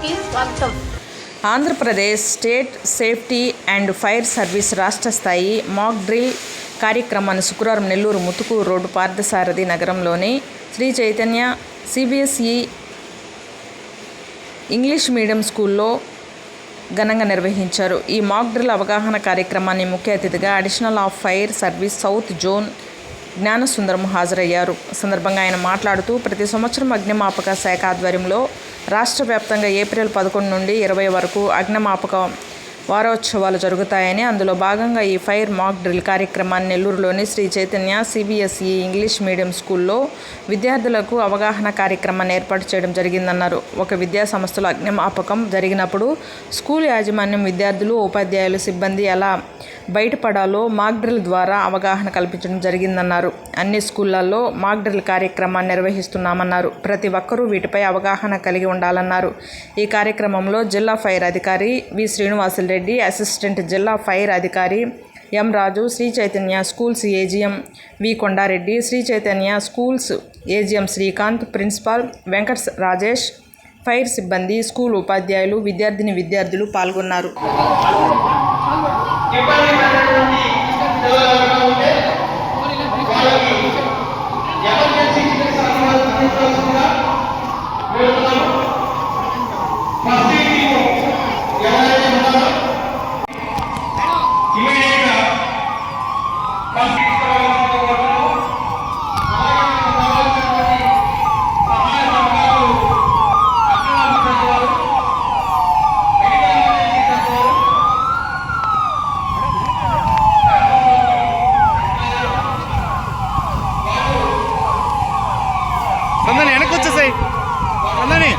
కి స్వాగతం. Andhra Pradesh state safety and fire service రాష్ట్ర స్థాయి మాక్ డ్రిల్ కార్యక్రమాన్ని శుక్రవారం నెల్లూరు ముతుకూరు రోడ్డు పార్థసారథి నగరంలోని Sri Chaitanya CBSE English medium స్కూల్లో ఘనంగా నిర్వహించారు. ఈ మాక్ డ్రిల్ అవగాహన కార్యక్రమాన్ని ముఖ్య అతిథిగా additional of fire service south zone Gnanasundaram హాజరయ్యారు. సందర్భంగా ఆయన మాట్లాడుతూ ప్రతి సంవత్సరం అగ్నిమాపక శాఖ ఆధ్వర్యంలో రాష్ట్ర వ్యాప్తంగా ఏప్రిల్ 11 నుండి 20 వరకు అగ్నిమాపక వారోత్సవాలు జరుగుతాయని, అందులో భాగంగా ఈ ఫైర్ మాక్ డ్రిల్ కార్యక్రమాన్ని నెల్లూరులోని Sri Chaitanya CBSE English medium స్కూల్లో విద్యార్థులకు అవగాహన కార్యక్రమాన్ని ఏర్పాటు చేయడం జరిగిందన్నారు. ఒక విద్యా సంస్థలో అగ్నిమాపకం జరిగినప్పుడు స్కూల్ యాజమాన్యం, విద్యార్థులు, ఉపాధ్యాయులు, సిబ్బంది ఎలా బయటపడాలో మాక్ డ్రిల్ ద్వారా అవగాహన కల్పించడం జరిగిందన్నారు. అన్ని స్కూళ్లలో మాక్ డ్రిల్ కార్యక్రమాన్ని నిర్వహిస్తున్నామన్నారు. ప్రతి ఒక్కరూ వీటిపై అవగాహన కలిగి ఉండాలన్నారు. ఈ కార్యక్రమంలో జిల్లా ఫైర్ అధికారి వి శ్రీనివాసులరెడ్డి, అసిస్టెంట్ జిల్లా ఫైర్ అధికారి M Raju, Sri Chaitanya schools AGM V Konda Reddy, Sri Chaitanya schools AGM Srikanth, principal Venkata Rajesh, fire సిబ్బంది, స్కూల్ ఉపాధ్యాయులు, విద్యార్థులు పాల్గొన్నారు. సందని వెనక్కి వచ్చేసాయి. సందని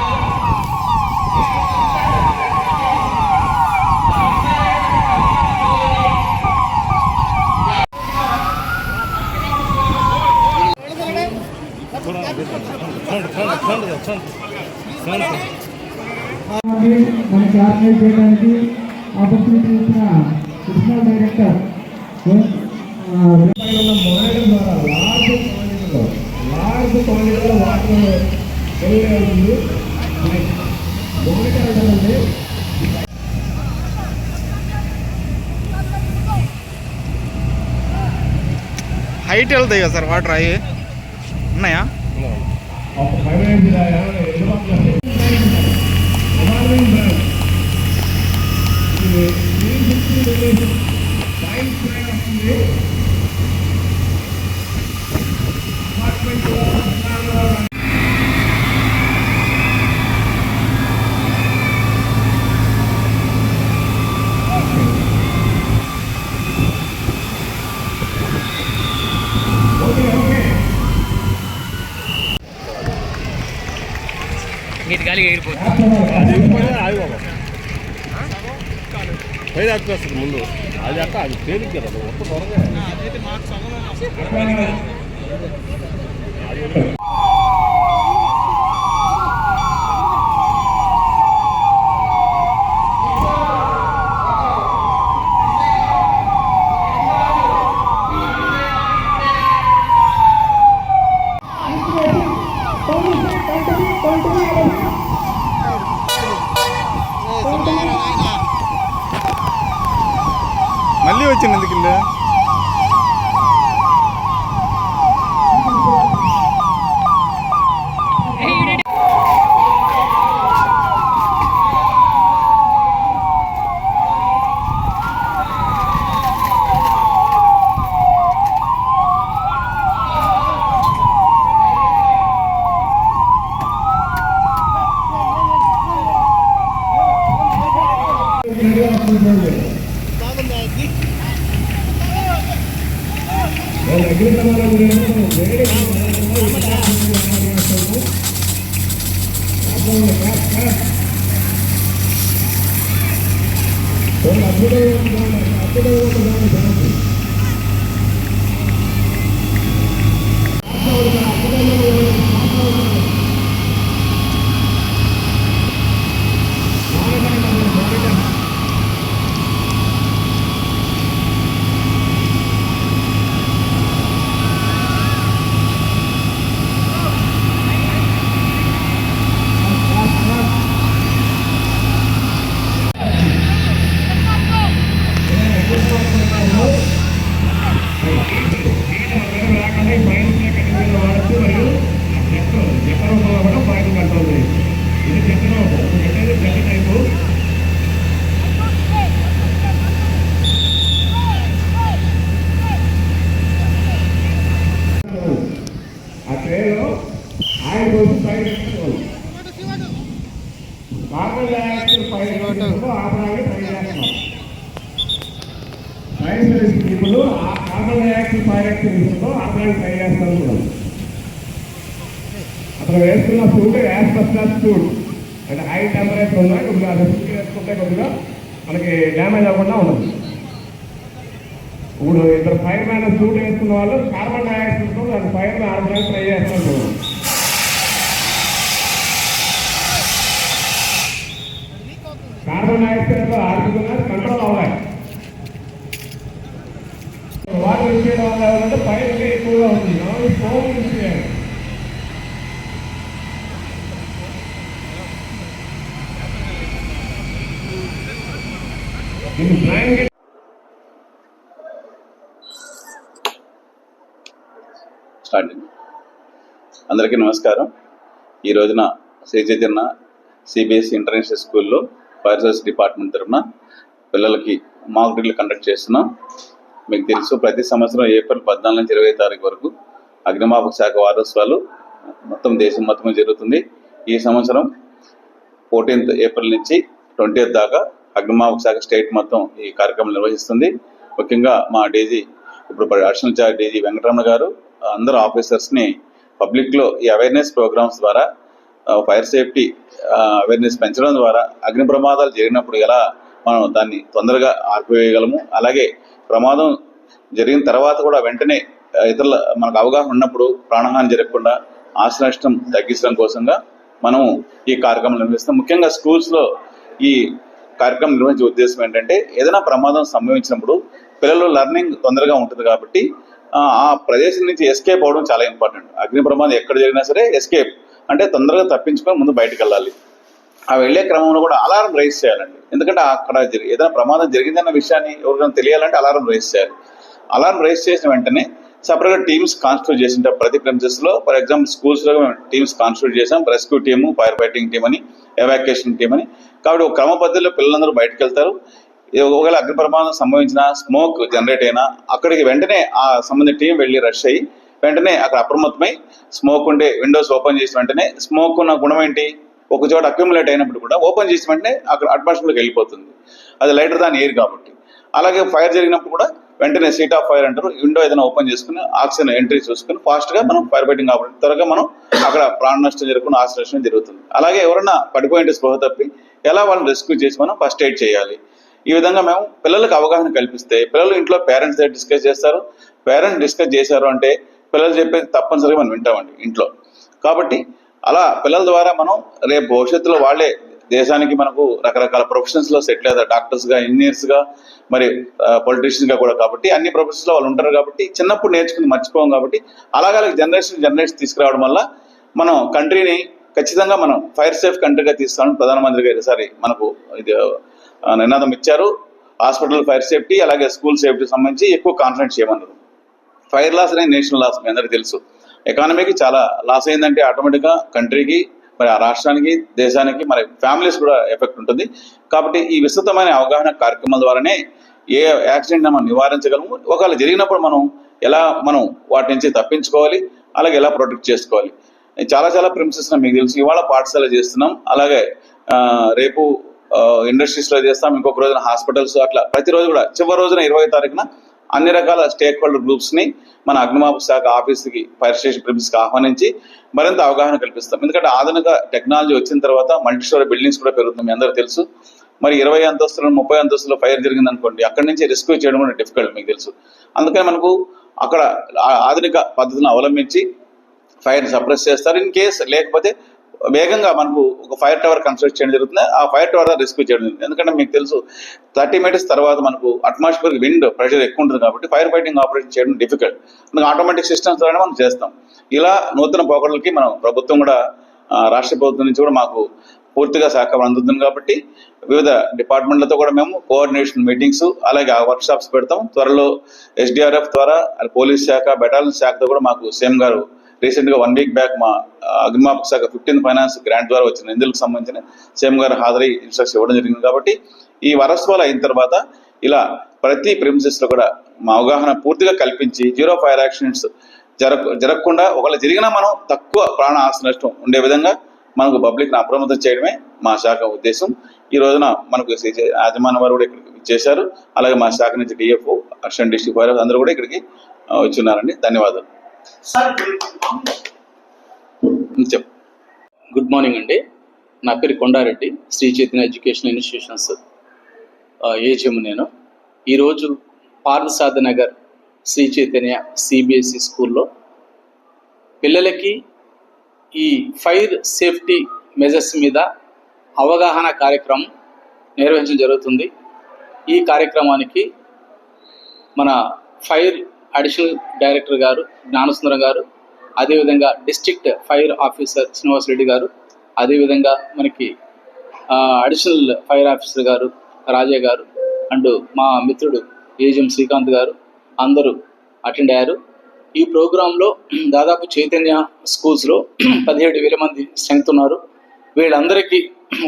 మన క్లాస్మేట్ చేయడానికి ఆపర్చునిటీ ఇచ్చిన ప్రిన్సిపల్ డైరెక్టర్ మారడం ద్వారా లార్జ్ క్వాంటిటీలో వాటర్ వెళ్ళి హైట్ వెళ్తాయి కదా సార్ వాటర్ అవి ఉన్నాయా? గాలి ఎగిరిపోతుంది. పైన వస్తుంది ముందు అది అక్క అది తేలిక కదా మొత్తం త్వరగా మళ్ళీ వచ్చింది ఎందుకు ఇల్లు? ఆయన రోజు ఫైర్ వేసుకోవాలి. కార్బన్ డైఆక్సైడ్ ఫైర్ ఆపడానికి ట్రై చేస్తున్నారు. సైన్స్ పీపుల్ ఆ కార్బన్ డైఆక్సైడ్ ఫైర్ యాక్సిడెంట్స్లో ఆపడానికి ట్రై చేస్తారు కూడా. అతను వేసుకున్న సూట్ యాస్బెస్టాస్ సూట్ అంటే హై టెంపరేచర్ ఉన్నాయి, కొద్దిగా అది సూట్ వేసుకుంటే కొద్దిగా మనకి డ్యామేజ్ అవ్వకుండా ఉంటుంది. ఇప్పుడు ఇద్దరు ఫైర్ మ్యాన్ సూట్ వేసుకున్న వాళ్ళు కార్బన్ డైఆక్సైడ్తో దాని ఫైర్ని ఆపడానికి ట్రై చేస్తున్నారు. కార్బన్ డైఆక్సైడ్లో ఆడుతున్నారు, కంట్రోల్ అవ్వాలి. వాటర్ యూజ్ చేయడం వల్ల ఏమంటే ఫైర్ ఎక్కువగా ఉంది. ఫోన్ యూజ్ చేయాలి. అందరికీ నమస్కారం. ఈ రోజున శ్రీ చైతన్య సిబిఎస్ఈ ఇంటర్నేషనల్ స్కూల్లో ఫైర్ సర్వీస్ డిపార్ట్మెంట్ తరఫున పిల్లలకి మాక్ డ్రిల్ కండక్ట్ చేస్తున్నాం. మీకు తెలుసు, ప్రతి సంవత్సరం ఏప్రిల్ 14 నుంచి 20 తారీఖు వరకు అగ్నిమాపక శాఖ వారోత్సవాలు మొత్తం దేశం మొత్తం జరుగుతుంది. ఈ సంవత్సరం 14th ఏప్రిల్ నుంచి 20th దాకా అగ్నిమాపక శాఖ స్టేట్ మొత్తం ఈ కార్యక్రమం నిర్వహిస్తుంది. ముఖ్యంగా మా డీజీ, ఇప్పుడు అడిషనల్ చార్జ్ డీజీ వెంకటరమణ గారు అందరు ఆఫీసర్స్ని పబ్లిక్లో ఈ అవేర్నెస్ ప్రోగ్రామ్స్ ద్వారా ఫైర్ సేఫ్టీ అవేర్నెస్ పెంచడం ద్వారా అగ్ని ప్రమాదాలు జరిగినప్పుడు ఎలా మనం దాన్ని తొందరగా ఆర్పివేయగలము, అలాగే ప్రమాదం జరిగిన తర్వాత కూడా వెంటనే ఇతరుల మనకు అవగాహన ఉన్నప్పుడు ప్రాణహాని జరగకుండా ఆస్తి నష్టం తగ్గించడం కోసంగా మనం ఈ కార్యక్రమం నిర్వహిస్తాం. ముఖ్యంగా స్కూల్స్లో ఈ కార్యక్రమం నిర్వహించే ఉద్దేశం ఏంటంటే, ఏదైనా ప్రమాదం సంభవించినప్పుడు పిల్లలు లెర్నింగ్ తొందరగా ఉంటుంది కాబట్టి ఆ ప్రదేశం నుంచి ఎస్కేప్ అవ్వడం చాలా ఇంపార్టెంట్. అగ్ని ప్రమాదం ఎక్కడ జరిగినా సరే ఎస్కేప్ అంటే తొందరగా తప్పించుకొని ముందు బయటకు వెళ్ళాలి. ఆ వెళ్ళే క్రమంలో కూడా అలారం రైజ్ చేయాలండి. ఎందుకంటే అక్కడ ఏదైనా ప్రమాదం జరిగిందన్న విషయాన్ని ఎవరికైనా తెలియాలంటే అలారం రైజ్ చేయాలి. అలారం రైజ్ చేసిన వెంటనే సపరేట్గా టీమ్స్ కాన్స్టిట్యూట్ చేసింటారు ప్రతి ప్రెమిసెస్లో. ఫర్ ఎగ్జాంపుల్ స్కూల్స్లో టీమ్స్ కాన్స్టిట్యూట్ చేసాం, rescue team, fire fighting team అని, ఎవాక్యుయేషన్ టీమ్ అని. కాబట్టి ఒక క్రమ పద్ధతిలో పిల్లలందరూ బయటకు వెళ్తారు. ఒకవేళ అగ్ని ప్రమాదం సంభవించిన, స్మోక్ జనరేట్ అయినా అక్కడికి వెంటనే ఆ సంబంధించిన టీం వెళ్ళి రష్ అయ్యి వెంటనే అక్కడ అప్రమత్తమై స్మోక్ ఉండే విండోస్ ఓపెన్ చేసిన వెంటనే, స్మోక్ ఉన్న గుణం ఏంటి, ఒక చోట అక్యుములేట్ అయినప్పుడు కూడా ఓపెన్ చేసిన వెంటనే అక్కడ అట్మాస్ఫియర్కి వెళ్ళిపోతుంది. అది లైటర్ దాన్ ఎయిర్ కాబట్టి. అలాగే ఫైర్ జరిగినప్పుడు కూడా వెంటనే సీట్ ఆఫ్ ఫైర్ అంటారు, విండో ఏదైనా ఓపెన్ చేసుకుని ఆక్సిజన్ ఎంట్రీ చూసుకుని ఫాస్ట్గా మనం ఫైర్ ఫైటింగ్ కాబట్టి త్వరగా మనం అక్కడ ప్రాణ నష్టం జరగకుండా ఆస్తి నష్టం జరుగుతుంది. అలాగే ఎవరైనా పడిపోయింటే స్పృహ తప్పి ఎలా వాళ్ళని రెస్క్యూ చేసి మనం ఫస్ట్ ఎయిడ్ చేయాలి. ఈ విధంగా మేము పిల్లలకు అవగాహన కల్పిస్తే పిల్లలు ఇంట్లో పేరెంట్స్ దగ్గర డిస్కస్ చేస్తారు. పేరెంట్స్ డిస్కస్ చేశారు అంటే పిల్లలు చెప్పేది తప్పనిసరిగా మనం వింటామండి ఇంట్లో. కాబట్టి అలా పిల్లల ద్వారా మనం రేపు భవిష్యత్తులో వాళ్ళే దేశానికి మనకు రకరకాల ప్రొఫెషన్స్లో సెటిల్ అవుతారు, డాక్టర్స్గా, ఇంజనీర్స్గా, మరి పొలిటీషియన్స్గా కూడా. కాబట్టి అన్ని ప్రొఫెషన్స్లో వాళ్ళు ఉంటారు కాబట్టి చిన్నప్పుడు నేర్చుకుని మర్చిపోం. కాబట్టి అలాగే జనరేషన్ తీసుకురావడం వల్ల మనం కంట్రీని ఖచ్చితంగా మనం ఫైర్ సేఫ్ కంట్రీగా తీస్తామని ప్రధానమంత్రి గారు ఈసారి మనకు ఇది నినాదం ఇచ్చారు. హాస్పిటల్ ఫైర్ సేఫ్టీ అలాగే స్కూల్ సేఫ్టీ సంబంధించి ఎక్కువ కాన్సన్ట్రేట్ చేయమన్నారు. ఫైర్ లాస్ అనేది నేషనల్ లాస్, మీ అందరికీ తెలుసు. ఎకానమీకి చాలా లాస్ అయిందంటే ఆటోమేటిక్గా కంట్రీకి, మరి ఆ రాష్ట్రానికి, దేశానికి, మరి ఫ్యామిలీస్ కూడా ఎఫెక్ట్ ఉంటుంది. కాబట్టి ఈ విస్తృతమైన అవగాహన కార్యక్రమాల ద్వారానే ఏ యాక్సిడెంట్ మనం నివారించగలము, ఒకవేళ జరిగినప్పుడు మనం ఎలా మనం వాటి నుంచి తప్పించుకోవాలి, అలాగే ఎలా ప్రొటెక్ట్ చేసుకోవాలి. చాలా ప్రిన్సెస్ మీకు తెలుసు. ఇవాళ పాఠశాల చేస్తున్నాం, అలాగే రేపు ఇండస్ట్రీస్లో చేస్తాం, ఇంకొక రోజున హాస్పిటల్స్, అట్లా ప్రతిరోజు కూడా చివరి రోజున 20వ తారీఖున అన్ని రకాల స్టేక్ హోల్డర్ గ్రూప్స్ని మన అగ్నిమాపక శాఖ ఆఫీస్కి, ఫైర్ స్టేషన్ ప్రిన్సెస్కి ఆహ్వానించి మరింత అవగాహన కల్పిస్తాం. ఎందుకంటే ఆధునిక టెక్నాలజీ వచ్చిన తర్వాత మల్టీ స్టోరీ బిల్డింగ్స్ కూడా పెరుగుతుంది, మీ అందరూ తెలుసు. మరి 20 అంతస్తులు 30 అంతస్తులో ఫైర్ జరిగింది అనుకోండి, అక్కడి నుంచి రెస్క్యూ చేయడం కూడా డిఫికల్ట్, మీకు తెలుసు. అందుకని మనకు అక్కడ ఆధునిక పద్ధతులను అవలంబించి ఫైర్ సప్రెస్ చేస్తారు. ఇన్ కేస్ లేకపోతే వేగంగా మనకు ఒక ఫైర్ టవర్ కన్స్ట్రక్ట్ చేయడం జరుగుతుంది, ఆ ఫైర్ టవర్ రెస్క్యూ చేయడం జరుగుతుంది. ఎందుకంటే మీకు తెలుసు 30 మీటర్స్ తర్వాత మనకు అట్మాస్ఫియర్ విండ్ ప్రెషర్ ఎక్కువ ఉంటుంది కాబట్టి ఫైర్ ఫైటింగ్ ఆపరేషన్ చేయడం డిఫికల్ట్. మనకు ఆటోమేటిక్ సిస్టమ్స్ ద్వారా మనం చేస్తాం. ఇలా నూతన పోకడలకి మనం ప్రభుత్వం కూడా, రాష్ట్ర ప్రభుత్వం నుంచి కూడా మాకు పూర్తిగా సహకారం అందుతుంది. కాబట్టి వివిధ డిపార్ట్మెంట్లతో కూడా మేము కోఆర్డినేషన్ మీటింగ్స్, అలాగే వర్క్ షాప్స్ పెడతాం. త్వరలో SDRF ద్వారా, పోలీస్ శాఖ, బెటాలియన్ శాఖతో కూడా మాకు సీఎం గారు రీసెంట్గా 1 వీక్ బ్యాక్ మా అగ్నిమాపక శాఖ 15th ఫైనాన్స్ గ్రాంట్ ద్వారా వచ్చిన నిధులకు సంబంధించిన సీఎం గారు హాజరై ఇన్స్ట్రక్షన్ ఇవ్వడం జరిగింది. కాబట్టి ఈ వారోత్సవాలు అయిన తర్వాత ఇలా ప్రతి ప్రిమిసెస్లో కూడా మా అవగాహన పూర్తిగా కల్పించి జీరో ఫైర్ యాక్సిడెంట్స్ జరగకుండా ఒకవేళ జరిగినా మనం తక్కువ ప్రాణ ఆస్తి నష్టం ఉండే విధంగా మనకు పబ్లిక్ని అప్రమత్తం చేయడమే మా శాఖ ఉద్దేశం. ఈ రోజున మనకు యాజమాన్య వారు కూడా ఇక్కడికి చేశారు. అలాగే మా శాఖ నుంచి డిఎఫ్ఓ, అసిస్టెంట్ డిస్ట్రిక్ట్ ఫైర్ అందరూ కూడా ఇక్కడికి వచ్చున్నారండి. ధన్యవాదాలు. చెప్పు. గుడ్ మార్నింగ్ అండి. నా పేరు Kondareddy, Sri Chaitanya educational institutions AGM. నేను ఈరోజు పార్థసారథి నగర్ శ్రీ చైతన్య సిబిఎస్ఈ స్కూల్లో పిల్లలకి ఈ ఫైర్ సేఫ్టీ మెజర్స్ మీద అవగాహన కార్యక్రమం నిర్వహించడం జరుగుతుంది. ఈ కార్యక్రమానికి మన ఫైర్ అడిషనల్ డైరెక్టర్ గారు జ్ఞానసుందరం గారు, అదేవిధంగా district fire officer Srinivas Reddy గారు, అదేవిధంగా మనకి అడిషనల్ ఫైర్ ఆఫీసర్ గారు రాజా గారు అండ్ మా మిత్రుడు ఏజిఎం శ్రీకాంత్ గారు అందరూ అటెండ్ అయ్యారు. ఈ ప్రోగ్రాంలో దాదాపు చైతన్య స్కూల్స్లో 17,000 మంది స్ట్రెంగ్త్ ఉన్నారు. వీళ్ళందరికీ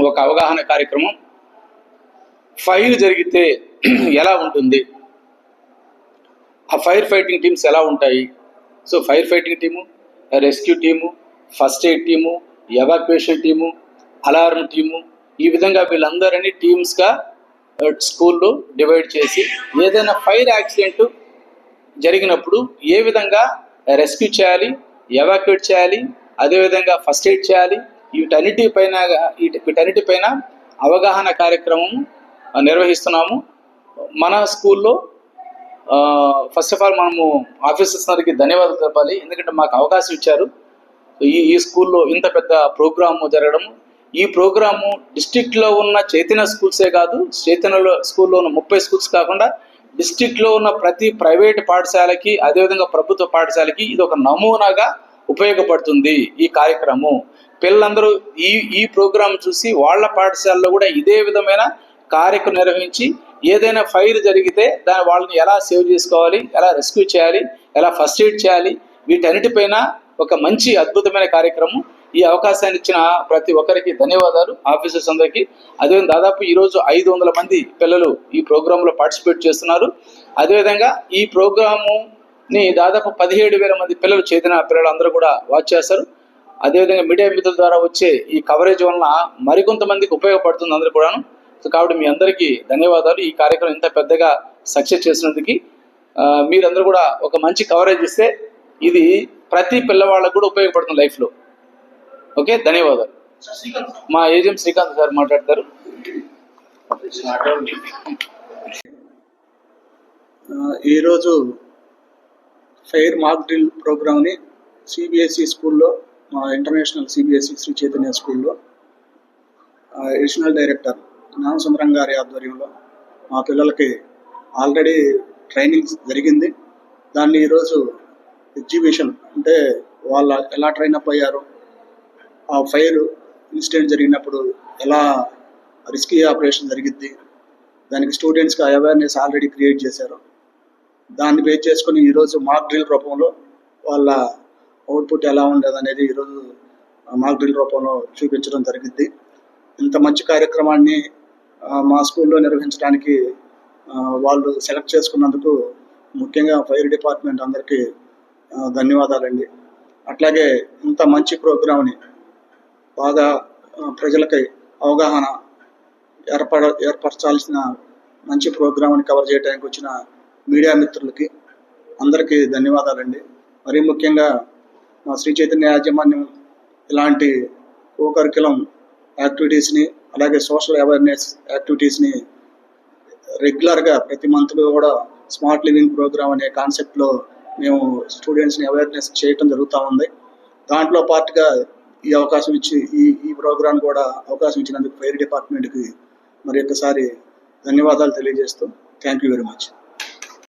ఒక అవగాహన కార్యక్రమం, ఫైర్ జరిగితే ఎలా ఉంటుంది, ఆ ఫైర్ ఫైటింగ్ టీమ్స్ ఎలా ఉంటాయి. So fire fighting team, rescue team, first aid team, evacuation team, alarm team, ఈ విధంగా వీళ్ళందరినీ టీమ్స్గా స్కూల్లో డివైడ్ చేసి ఏదైనా ఫైర్ యాక్సిడెంట్ జరిగినప్పుడు ఏ విధంగా రెస్క్యూ చేయాలి, ఎవాక్యుయేట్ చేయాలి, అదేవిధంగా ఫస్ట్ ఎయిడ్ చేయాలి, వీటన్నిటిపైన అవగాహన కార్యక్రమం నిర్వహిస్తున్నాము. మన స్కూల్లో ఫస్ట్ ఆఫ్ ఆల్ మనము ఆఫీసర్స్ అందరికీ ధన్యవాదాలు చెప్పాలి. ఎందుకంటే మాకు అవకాశం ఇచ్చారు. ఈ స్కూల్లో ఇంత పెద్ద ప్రోగ్రాము జరగడం. ఈ ప్రోగ్రాము డిస్ట్రిక్ట్లో ఉన్న చైతన్య స్కూల్సే కాదు, చైతన్య స్కూల్లో ఉన్న 30 స్కూల్స్ కాకుండా డిస్ట్రిక్ట్లో ఉన్న ప్రతి ప్రైవేట్ పాఠశాలకి, అదేవిధంగా ప్రభుత్వ పాఠశాలకి ఇది ఒక నమూనాగా ఉపయోగపడుతుంది. ఈ కార్యక్రమం పిల్లలందరూ ఈ ప్రోగ్రాం చూసి వాళ్ళ పాఠశాలలో కూడా ఇదే విధమైన కార్యక్రమం నిర్వహించి ఏదైనా ఫైర్ జరిగితే వాళ్ళని ఎలా సేవ్ చేసుకోవాలి, ఎలా రెస్క్యూ చేయాలి, ఎలా ఫస్ట్ ఎయిడ్ చేయాలి, వీటన్నిటిపైన ఒక మంచి అద్భుతమైన కార్యక్రమం. ఈ అవకాశాన్ని ఇచ్చిన ప్రతి ఒక్కరికి ధన్యవాదాలు, ఆఫీసర్స్ అందరికీ. అదేవిధంగా దాదాపు ఈరోజు 500 మంది పిల్లలు ఈ ప్రోగ్రాంలో పార్టిసిపేట్ చేస్తున్నారు. అదేవిధంగా ఈ ప్రోగ్రాముని దాదాపు 17,000 మంది పిల్లలు, చైతన్య పిల్లలు అందరూ కూడా వాచ్ చేస్తారు. అదేవిధంగా మీడియా మిత్రుల ద్వారా వచ్చే ఈ కవరేజ్ వలన మరికొంతమందికి ఉపయోగపడుతుంది అందరూ కూడాను. సో కాబట్టి మీ అందరికీ ధన్యవాదాలు. ఈ కార్యక్రమం ఇంత పెద్దగా సక్సెస్ చేసినందుకు మీరందరూ కూడా ఒక మంచి కవరేజ్ ఇస్తే ఇది ప్రతి పిల్లవాళ్ళకు కూడా ఉపయోగపడుతుంది లైఫ్లో. ఓకే, ధన్యవాదాలు. మా ఏజిఎం శ్రీకాంత్ గారు మాట్లాడతారు. ఈరోజు ఫైర్ మాక్ డ్రిల్ ప్రోగ్రామ్ని సిబిఎస్ఈ స్కూల్లో, మా ఇంటర్నేషనల్ సిబిఎస్ఈ శ్రీ చైతన్య స్కూల్లో అడిషనల్ డైరెక్టర్ జ్ఞానసుందరం గారి ఆధ్వర్యంలో మా పిల్లలకి ఆల్రెడీ ట్రైనింగ్ జరిగింది. దాన్ని ఈరోజు ఎగ్జిబిషన్, అంటే వాళ్ళు ఎలా ట్రైనప్ అయ్యారు, ఆ ఫైర్ ఇన్సిడెంట్ జరిగినప్పుడు ఎలా రెస్క్యూ ఆపరేషన్ జరిగిద్ది, దానికి స్టూడెంట్స్కి అవేర్నెస్ ఆల్రెడీ క్రియేట్ చేశారు. దాన్ని బేస్ చేసుకొని ఈరోజు మాక్ డ్రిల్ రూపంలో వాళ్ళ అవుట్పుట్ ఎలా ఉండేది అనేది ఈరోజు మాక్ డ్రిల్ రూపంలో చూపించడం జరిగింది. ఇంత మంచి కార్యక్రమాన్ని మా స్కూల్లో నిర్వహించడానికి వాళ్ళు సెలెక్ట్ చేసుకున్నందుకు ముఖ్యంగా ఫైర్ డిపార్ట్మెంట్ అందరికీ ధన్యవాదాలండి. అట్లాగే ఇంత మంచి ప్రోగ్రామ్ని బాగా ప్రజలకి అవగాహన ఏర్పరచాల్సిన మంచి ప్రోగ్రామ్ని కవర్ చేయడానికి వచ్చిన మీడియా మిత్రులకి అందరికీ ధన్యవాదాలండి. మరీ ముఖ్యంగా మా శ్రీ చైతన్య యాజమాన్యం ఇలాంటి కో కరిక్యులం యాక్టివిటీస్ని, అలాగే సోషల్ అవేర్నెస్ యాక్టివిటీస్ని రెగ్యులర్గా ప్రతి మంత్లో కూడా స్మార్ట్ లివింగ్ ప్రోగ్రామ్ అనే కాన్సెప్ట్లో మేము స్టూడెంట్స్ని అవేర్నెస్ చేయటం జరుగుతూ ఉంది. దాంట్లో పార్ట్గా ఈ అవకాశం ఇచ్చి ఈ ప్రోగ్రాం కూడా అవకాశం ఇచ్చినందుకు ఫైర్ డిపార్ట్మెంట్కి మరి ఒక్కసారి ధన్యవాదాలు తెలియజేస్తూ థ్యాంక్ యూ వెరీ మచ్.